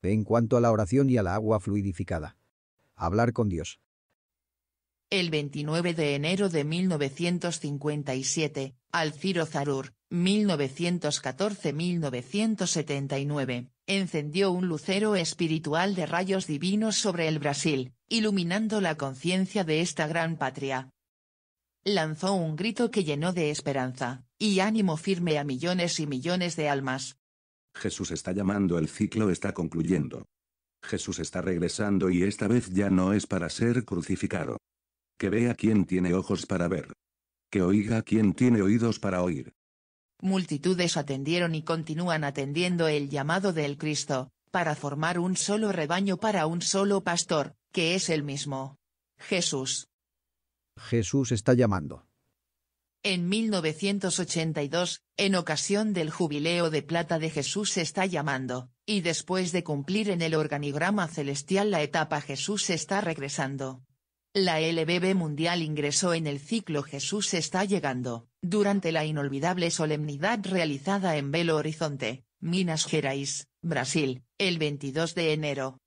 En cuanto a la oración y a la agua fluidificada. Hablar con Dios. El 29 de enero de 1957, Alciro Zarur, 1914-1979, encendió un lucero espiritual de rayos divinos sobre el Brasil, iluminando la conciencia de esta gran patria. Lanzó un grito que llenó de esperanza y ánimo firme a millones y millones de almas. Jesús está llamando, el ciclo está concluyendo. Jesús está regresando y esta vez ya no es para ser crucificado. Que vea quien tiene ojos para ver. Que oiga quien tiene oídos para oír. Multitudes atendieron y continúan atendiendo el llamado del Cristo, para formar un solo rebaño para un solo pastor, que es el mismo. Jesús. Jesús está llamando. En 1982, en ocasión del Jubileo de Plata de Jesús está llamando, y después de cumplir en el organigrama celestial la etapa Jesús está regresando. La LBB Mundial ingresó en el ciclo Jesús está llegando, durante la inolvidable solemnidad realizada en Belo Horizonte, Minas Gerais, Brasil, el 22 de enero.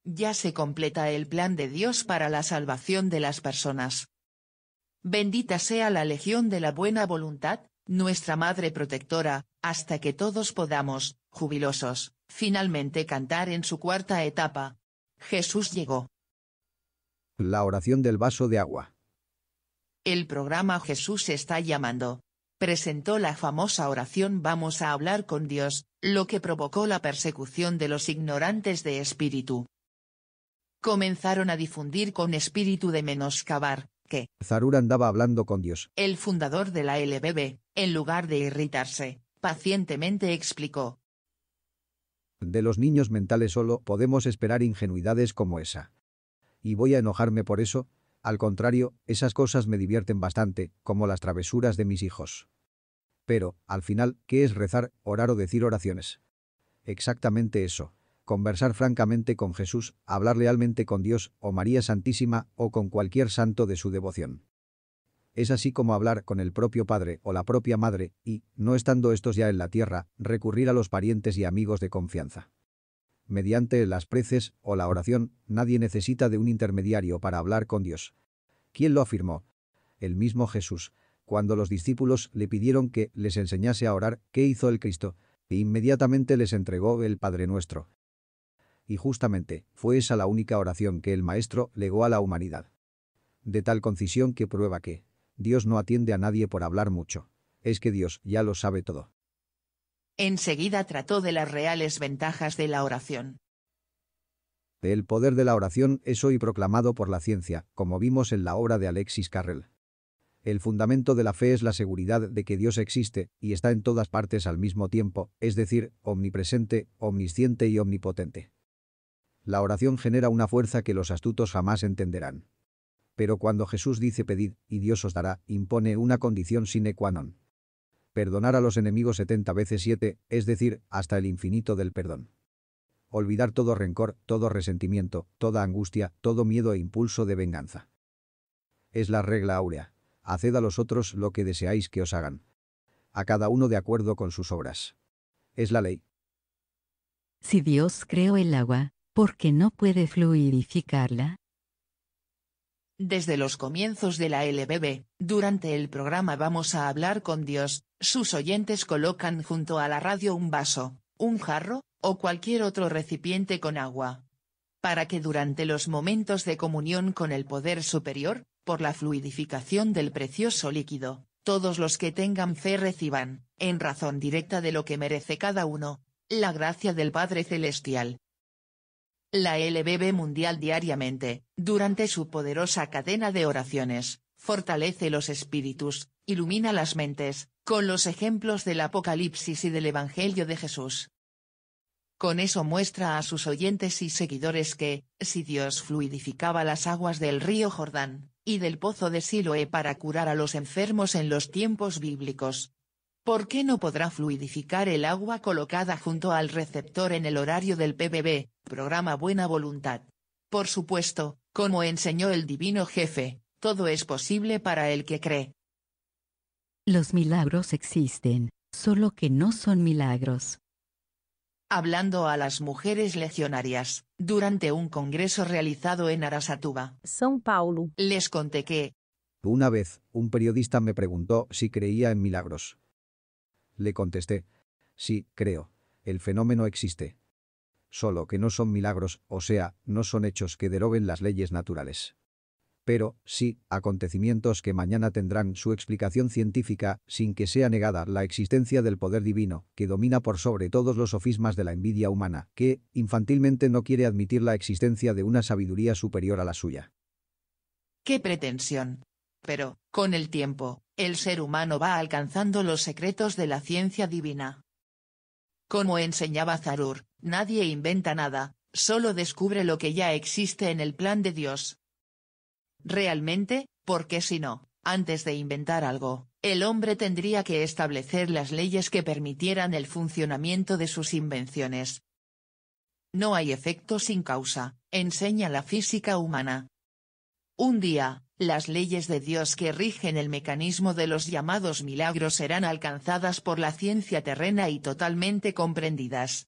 Ya se completa el plan de Dios para la salvación de las personas. Bendita sea la Legión de la Buena Voluntad, nuestra Madre Protectora, hasta que todos podamos, jubilosos, finalmente cantar en su cuarta etapa. Jesús llegó. La oración del vaso de agua. El programa Jesús está llamando. Presentó la famosa oración Vamos a hablar con Dios, lo que provocó la persecución de los ignorantes de espíritu. Comenzaron a difundir con espíritu de menoscabar, que Zarur andaba hablando con Dios. El fundador de la LBB, en lugar de irritarse, pacientemente explicó. De los niños mentales solo podemos esperar ingenuidades como esa. ¿Y voy a enojarme por eso? Al contrario, esas cosas me divierten bastante, como las travesuras de mis hijos. Pero, al final, ¿qué es rezar, orar o decir oraciones? Exactamente eso. Conversar francamente con Jesús, hablar lealmente con Dios, o María Santísima, o con cualquier santo de su devoción. Es así como hablar con el propio Padre o la propia Madre, y, no estando estos ya en la tierra, recurrir a los parientes y amigos de confianza. Mediante las preces o la oración, nadie necesita de un intermediario para hablar con Dios. ¿Quién lo afirmó? El mismo Jesús. Cuando los discípulos le pidieron que les enseñase a orar, ¿qué hizo el Cristo? E inmediatamente les entregó el Padre Nuestro. Y justamente, fue esa la única oración que el Maestro legó a la humanidad. De tal concisión que prueba que Dios no atiende a nadie por hablar mucho. Es que Dios ya lo sabe todo. Enseguida trató de las reales ventajas de la oración. El poder de la oración es hoy proclamado por la ciencia, como vimos en la obra de Alexis Carrel. El fundamento de la fe es la seguridad de que Dios existe y está en todas partes al mismo tiempo, es decir, omnipresente, omnisciente y omnipotente. La oración genera una fuerza que los astutos jamás entenderán. Pero cuando Jesús dice pedid, y Dios os dará, impone una condición sine qua non. Perdonar a los enemigos 70 veces 7, es decir, hasta el infinito del perdón. Olvidar todo rencor, todo resentimiento, toda angustia, todo miedo e impulso de venganza. Es la regla áurea. Haced a los otros lo que deseáis que os hagan. A cada uno de acuerdo con sus obras. Es la ley. Si Dios creó el agua, ¿por qué no puede fluidificarla? Desde los comienzos de la LBB, durante el programa Vamos a hablar con Dios, sus oyentes colocan junto a la radio un vaso, un jarro, o cualquier otro recipiente con agua. Para que durante los momentos de comunión con el poder superior, por la fluidificación del precioso líquido, todos los que tengan fe reciban, en razón directa de lo que merece cada uno, la gracia del Padre Celestial. La LBB Mundial diariamente, durante su poderosa cadena de oraciones, fortalece los espíritus, ilumina las mentes, con los ejemplos del Apocalipsis y del Evangelio de Jesús. Con eso muestra a sus oyentes y seguidores que, si Dios fluidificaba las aguas del río Jordán, y del pozo de Siloé para curar a los enfermos en los tiempos bíblicos, ¿por qué no podrá fluidificar el agua colocada junto al receptor en el horario del PBB, programa Buena Voluntad? Por supuesto, como enseñó el Divino Jefe, todo es posible para el que cree. Los milagros existen, solo que no son milagros. hablando a las mujeres legionarias, durante un congreso realizado en Araçatuba. São Paulo. Les conté que, Una vez, un periodista me preguntó si creía en milagros. Le contesté, sí, creo. El fenómeno existe. Solo que no son milagros, o sea, no son hechos que deroguen las leyes naturales. Pero, sí, acontecimientos que mañana tendrán su explicación científica sin que sea negada la existencia del poder divino, que domina por sobre todos los sofismas de la envidia humana, que, infantilmente no quiere admitir la existencia de una sabiduría superior a la suya. ¡qué pretensión! Pero, con el tiempo, el ser humano va alcanzando los secretos de la ciencia divina. Como enseñaba Zarur, nadie inventa nada, solo descubre lo que ya existe en el plan de Dios. Realmente, porque si no, antes de inventar algo, el hombre tendría que establecer las leyes que permitieran el funcionamiento de sus invenciones. No hay efecto sin causa, enseña la física humana. Un día, las leyes de Dios que rigen el mecanismo de los llamados milagros serán alcanzadas por la ciencia terrena y totalmente comprendidas.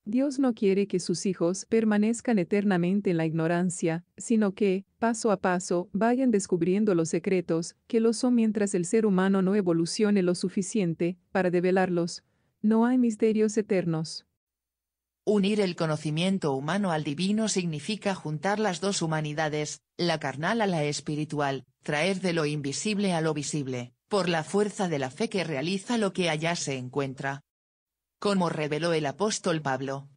Dios no quiere que sus hijos permanezcan eternamente en la ignorancia, sino que, paso a paso, vayan descubriendo los secretos, que lo son mientras el ser humano no evolucione lo suficiente para develarlos. No hay misterios eternos. Unir el conocimiento humano al divino significa juntar las dos humanidades, la carnal a la espiritual, traer de lo invisible a lo visible, por la fuerza de la fe que realiza lo que allá se encuentra. Como reveló el apóstol Pablo.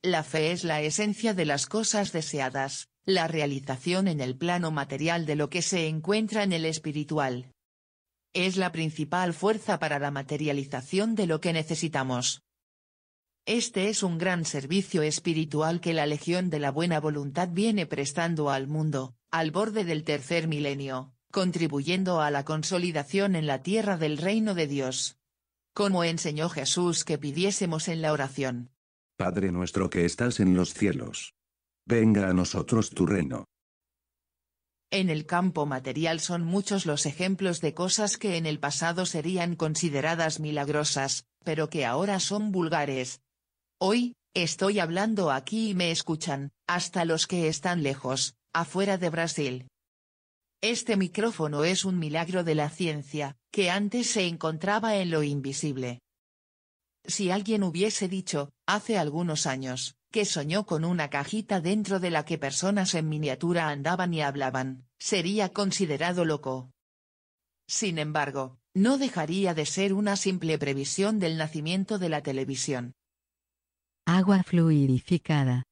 La fe es la esencia de las cosas deseadas, la realización en el plano material de lo que se encuentra en el espiritual. Es la principal fuerza para la materialización de lo que necesitamos. Este es un gran servicio espiritual que la Legión de la Buena Voluntad viene prestando al mundo, al borde del tercer milenio, contribuyendo a la consolidación en la tierra del reino de Dios. Como enseñó Jesús que pidiésemos en la oración. Padre nuestro que estás en los cielos. Venga a nosotros tu reino. En el campo material son muchos los ejemplos de cosas que en el pasado serían consideradas milagrosas, pero que ahora son vulgares. Hoy, estoy hablando aquí y me escuchan, hasta los que están lejos, afuera de Brasil. Este micrófono es un milagro de la ciencia, que antes se encontraba en lo invisible. Si alguien hubiese dicho, hace algunos años, que soñó con una cajita dentro de la que personas en miniatura andaban y hablaban, sería considerado loco. Sin embargo, no dejaría de ser una simple previsión del nacimiento de la televisión. Agua fluidificada.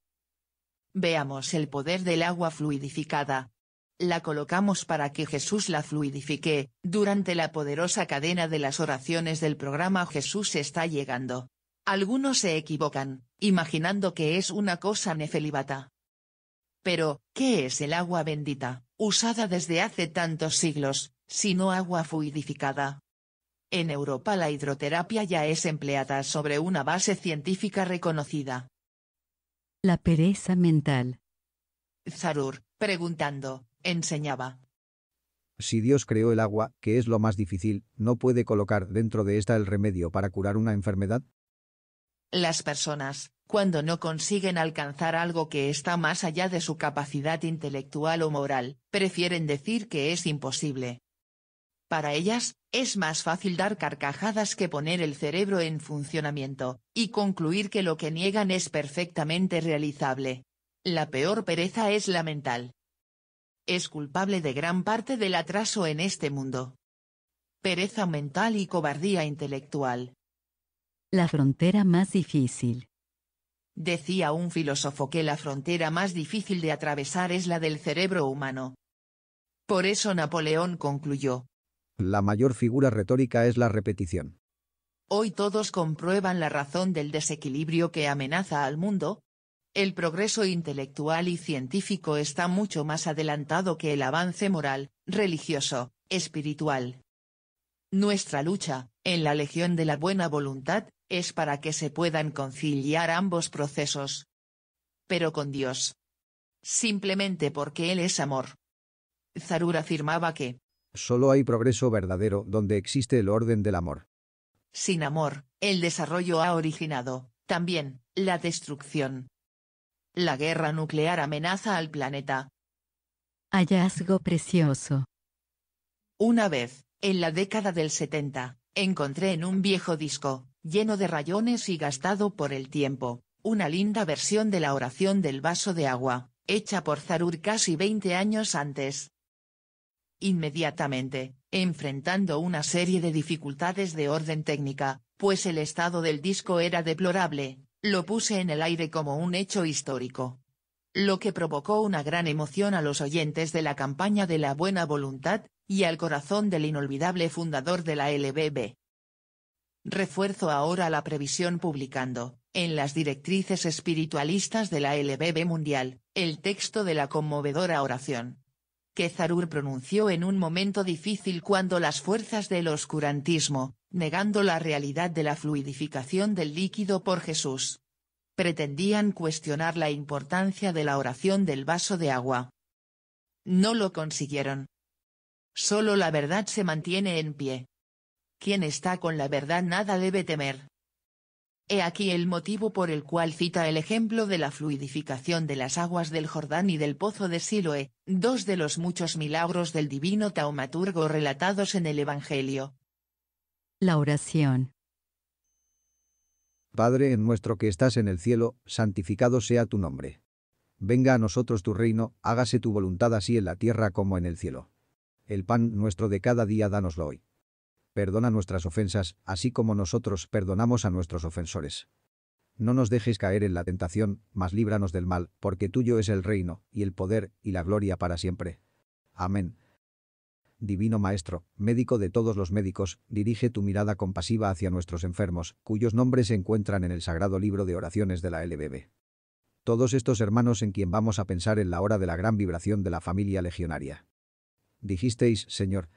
Veamos el poder del agua fluidificada. La colocamos para que Jesús la fluidifique, durante la poderosa cadena de las oraciones del programa Jesús está llegando. Algunos se equivocan, imaginando que es una cosa nefelibata. Pero, ¿qué es el agua bendita, usada desde hace tantos siglos, sino agua fluidificada? En Europa la hidroterapia ya es empleada sobre una base científica reconocida. La pereza mental. Zarur, preguntando, enseñaba. Si Dios creó el agua, que es lo más difícil, ¿no puede colocar dentro de esta el remedio para curar una enfermedad? Las personas, cuando no consiguen alcanzar algo que está más allá de su capacidad intelectual o moral, prefieren decir que es imposible. Para ellas, es más fácil dar carcajadas que poner el cerebro en funcionamiento, y concluir que lo que niegan es perfectamente realizable. La peor pereza es la mental. Es culpable de gran parte del atraso en este mundo. Pereza mental y cobardía intelectual. La frontera más difícil. Decía un filósofo que la frontera más difícil de atravesar es la del cerebro humano. Por eso Napoleón concluyó. La mayor figura retórica es la repetición. Hoy todos comprueban la razón del desequilibrio que amenaza al mundo. El progreso intelectual y científico está mucho más adelantado que el avance moral, religioso, espiritual. Nuestra lucha, en la Legión de la Buena Voluntad, es para que se puedan conciliar ambos procesos. Pero con Dios. Simplemente porque Él es amor. Zarur afirmaba que, Solo hay progreso verdadero donde existe el orden del amor. sin amor, el desarrollo ha originado, también, La destrucción. La guerra nuclear amenaza al planeta. Hallazgo precioso. Una vez, en la década del 70, encontré en un viejo disco, lleno de rayones y gastado por el tiempo, una linda versión de la oración del vaso de agua, hecha por Tharur casi 20 años antes. Inmediatamente, enfrentando una serie de dificultades de orden técnica, pues el estado del disco era deplorable, lo puse en el aire como un hecho histórico. Lo que provocó una gran emoción a los oyentes de la campaña de la buena voluntad, y al corazón del inolvidable fundador de la LBB. Refuerzo ahora la previsión publicando, en las directrices espiritualistas de la LBB mundial, el texto de la conmovedora oración que Tharur pronunció en un momento difícil cuando las fuerzas del oscurantismo, negando la realidad de la fluidificación del líquido por Jesús, pretendían cuestionar la importancia de la oración del vaso de agua. No lo consiguieron. Solo la verdad se mantiene en pie. Quien está con la verdad nada debe temer. He aquí el motivo por el cual cita el ejemplo de la fluidificación de las aguas del Jordán y del pozo de Siloé, dos de los muchos milagros del divino taumaturgo relatados en el Evangelio. La oración. Padre nuestro que estás en el cielo, santificado sea tu nombre. Venga a nosotros tu reino, hágase tu voluntad así en la tierra como en el cielo. El pan nuestro de cada día dánoslo hoy. Perdona nuestras ofensas, así como nosotros perdonamos a nuestros ofensores. No nos dejes caer en la tentación, mas líbranos del mal, porque tuyo es el reino, y el poder, y la gloria para siempre. Amén. Divino Maestro, médico de todos los médicos, dirige tu mirada compasiva hacia nuestros enfermos, cuyos nombres se encuentran en el sagrado libro de oraciones de la LBB. Todos estos hermanos en quien vamos a pensar en la hora de la gran vibración de la familia legionaria. Dijisteis, Señor,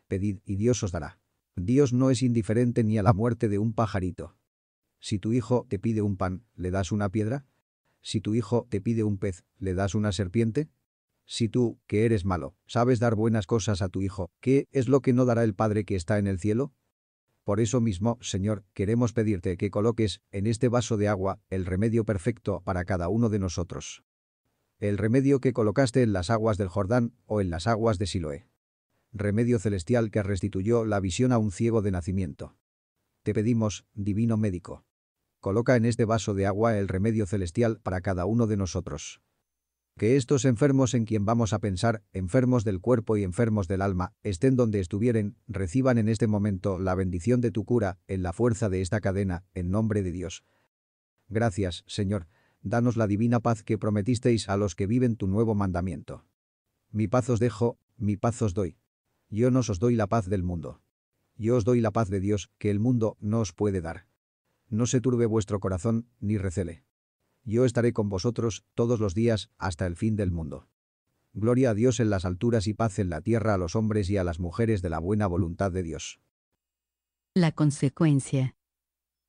pedid y Dios os dará. Dios no es indiferente ni a la muerte de un pajarito. Si tu hijo te pide un pan, ¿le das una piedra? Si tu hijo te pide un pez, ¿le das una serpiente? Si tú, que eres malo, sabes dar buenas cosas a tu hijo, ¿qué es lo que no dará el Padre que está en el cielo? Por eso mismo, Señor, queremos pedirte que coloques, en este vaso de agua, el remedio perfecto para cada uno de nosotros. El remedio que colocaste en las aguas del Jordán, o en las aguas de Siloé. Remedio celestial que restituyó la visión a un ciego de nacimiento. Te pedimos, divino médico. Coloca en este vaso de agua el remedio celestial para cada uno de nosotros. Que estos enfermos en quien vamos a pensar, enfermos del cuerpo y enfermos del alma, estén donde estuvieren, reciban en este momento la bendición de tu cura, en la fuerza de esta cadena, en nombre de Dios. Gracias, Señor. Danos la divina paz que prometisteis a los que viven tu nuevo mandamiento. Mi paz os dejo, mi paz os doy. Yo no os doy la paz del mundo. Yo os doy la paz de Dios, que el mundo no os puede dar. No se turbe vuestro corazón, ni recele. Yo estaré con vosotros, todos los días, hasta el fin del mundo. Gloria a Dios en las alturas y paz en la tierra a los hombres y a las mujeres de la buena voluntad de Dios. La consecuencia.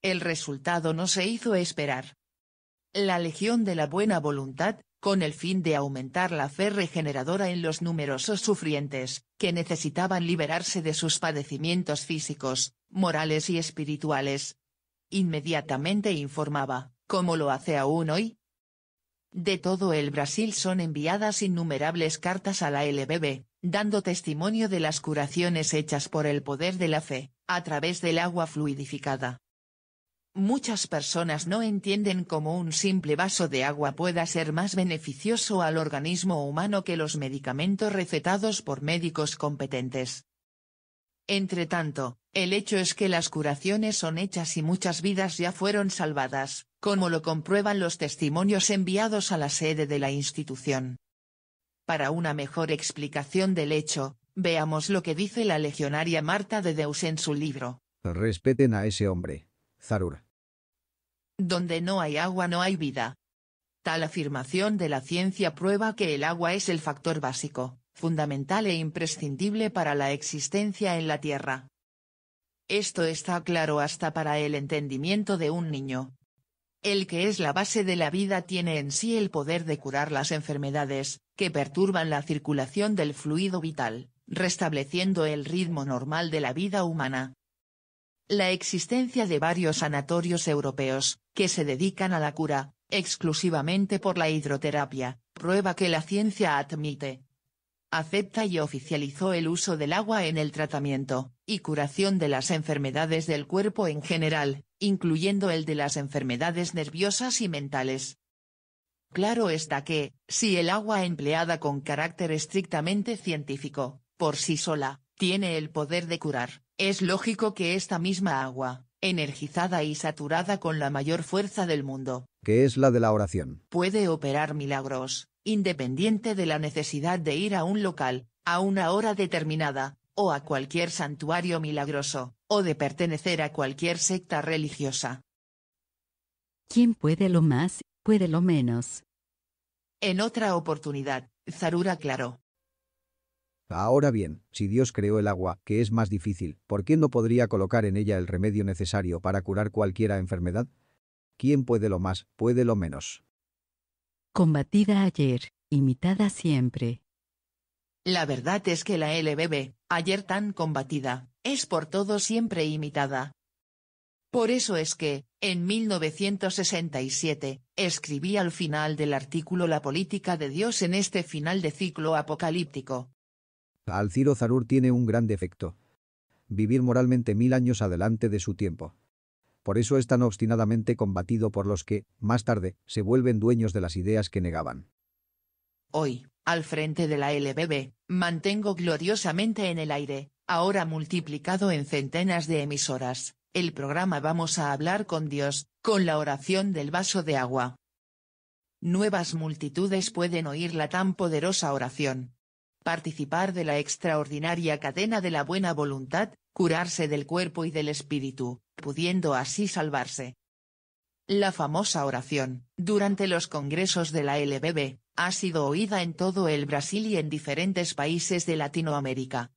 El resultado no se hizo esperar. La Legión de la Buena Voluntad, con el fin de aumentar la fe regeneradora en los numerosos sufrientes, que necesitaban liberarse de sus padecimientos físicos, morales y espirituales. Inmediatamente informaba, como lo hace aún hoy. De todo el Brasil son enviadas innumerables cartas a la LBB, dando testimonio de las curaciones hechas por el poder de la fe, a través del agua fluidificada. Muchas personas no entienden cómo un simple vaso de agua pueda ser más beneficioso al organismo humano que los medicamentos recetados por médicos competentes. Entretanto, el hecho es que las curaciones son hechas y muchas vidas ya fueron salvadas, como lo comprueban los testimonios enviados a la sede de la institución. Para una mejor explicación del hecho, veamos lo que dice la legionaria Marta de Deus en su libro. Respeten a ese hombre. Tharur. Donde no hay agua no hay vida. Tal afirmación de la ciencia prueba que el agua es el factor básico, fundamental e imprescindible para la existencia en la Tierra. Esto está claro hasta para el entendimiento de un niño. El que es la base de la vida tiene en sí el poder de curar las enfermedades, que perturban la circulación del fluido vital, restableciendo el ritmo normal de la vida humana. La existencia de varios sanatorios europeos, que se dedican a la cura, exclusivamente por la hidroterapia, prueba que la ciencia admite. Acepta y oficializó el uso del agua en el tratamiento y curación de las enfermedades del cuerpo en general, incluyendo el de las enfermedades nerviosas y mentales. Claro está que, si el agua empleada con carácter estrictamente científico, por sí sola, tiene el poder de curar, es lógico que esta misma agua, energizada y saturada con la mayor fuerza del mundo, que es la de la oración, puede operar milagros, independiente de la necesidad de ir a un local, a una hora determinada, o a cualquier santuario milagroso, o de pertenecer a cualquier secta religiosa. ¿Quién puede lo más, puede lo menos? En otra oportunidad, Zarur aclaró. Ahora bien, si Dios creó el agua, que es más difícil, ¿por qué no podría colocar en ella el remedio necesario para curar cualquiera enfermedad? ¿Quién puede lo más, puede lo menos? Combatida ayer, imitada siempre. La verdad es que la LBB, ayer tan combatida, es por todo siempre imitada. Por eso es que, en 1967, escribí al final del artículo La política de Dios en este final de ciclo apocalíptico. Alciro Zarur tiene un gran defecto. Vivir moralmente 1000 años adelante de su tiempo. Por eso es tan obstinadamente combatido por los que, más tarde, se vuelven dueños de las ideas que negaban. Hoy, al frente de la LBB, mantengo gloriosamente en el aire, ahora multiplicado en centenas de emisoras, el programa Vamos a hablar con Dios, con la oración del vaso de agua. Nuevas multitudes pueden oír la tan poderosa oración. Participar de la extraordinaria cadena de la buena voluntad, curarse del cuerpo y del espíritu, pudiendo así salvarse. La famosa oración, durante los congresos de la LBB, ha sido oída en todo el Brasil y en diferentes países de Latinoamérica.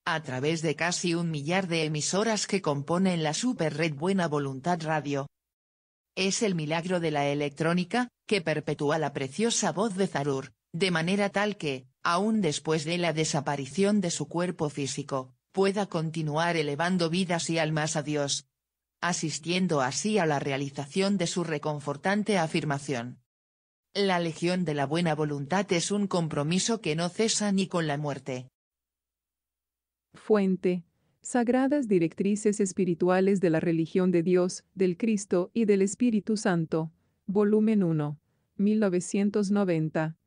A través de casi 1 millar de emisoras que componen la superred Buena Voluntad Radio. Es el milagro de la electrónica, que perpetúa la preciosa voz de Zarur, de manera tal que, aún después de la desaparición de su cuerpo físico, pueda continuar elevando vidas y almas a Dios, asistiendo así a la realización de su reconfortante afirmación. La Legión de la Buena Voluntad es un compromiso que no cesa ni con la muerte. Fuente. Sagradas Directrices Espirituales de la Religión de Dios, del Cristo y del Espíritu Santo. Volumen 1. 1990.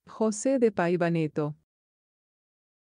José de Paiva Neto.